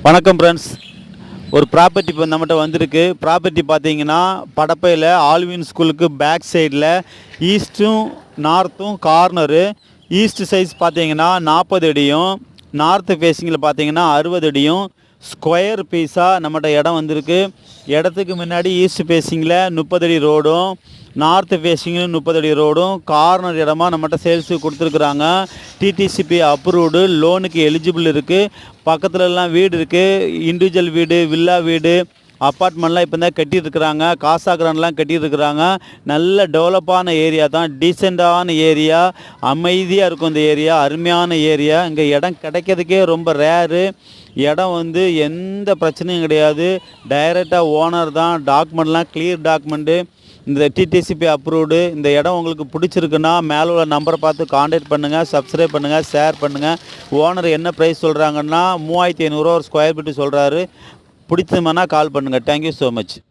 வணக்கம் ஃப்ரெண்ட்ஸ். ஒரு ப்ராப்பர்ட்டி இப்போ நம்மகிட்ட வந்திருக்கு. ப்ராப்பர்ட்டி பார்த்தீங்கன்னா படப்பையில் ஆல்வின் ஸ்கூலுக்கு பேக் சைடில் ஈஸ்ட்டும் நார்த்தும் கார்னரு. ஈஸ்ட் சைஸ் பார்த்தீங்கன்னா 40 அடியும், நார்த்து ஃபேஸிங்கில் பார்த்தீங்கன்னா 60 அடியும் ஸ்கொயர் பீஸாக நம்மகிட்ட இடம் வந்திருக்கு. இடத்துக்கு முன்னாடி ஈஸ்ட் ஃபேஸிங்கில் 30 அடி ரோடும், நார்த்து ஃபேஸிங்கில் 30 அடி ரோடும் கார்னர் இடமா நம்மகிட்ட சேல்ஸுக்கு கொடுத்துருக்குறாங்க. டிடிசிபி அப்ரூவ்டு, லோனுக்கு எலிஜிபிள் இருக்குது. பக்கத்துலலாம் வீடு இருக்குது. இண்டிவிஜுவல் வீடு, வில்லா வீடு, அப்பார்ட்மெண்ட்லாம் இப்போ தான் கட்டியிருக்கிறாங்க. காசா கிராண்ட்லாம் கட்டியிருக்கிறாங்க. நல்ல டெவலப்பான ஏரியா தான், டீசெண்டான ஏரியா, அமைதியாக இருக்கும். இந்த ஏரியா அருமையான ஏரியா. இங்கே இடம் கிடைக்கிறதுக்கே ரொம்ப ரேரு. இடம் எந்த பிரச்சனையும் கிடையாது. டைரெக்டாக ஓனர் தான். டாக்குமெண்ட்லாம் கிளியர் டாக்குமெண்ட்டு, இந்த டிடிசிபி அப்ரூவ்டு. இந்த இடம் உங்களுக்கு பிடிச்சிருக்குன்னா மேலே உள்ள நம்பரை பார்த்து காண்டாக்ட் பண்ணுங்கள், சப்ஸ்கிரைப் பண்ணுங்கள், ஷேர் பண்ணுங்கள். ஓனர் என்ன ப்ரைஸ் சொல்கிறாங்கன்னா 3500 ஒரு ஸ்கொயர் ஃபீட்டு சொல்கிறாரு. பிடிச்சதுமானா கால் பண்ணுங்கள். Thank you so much.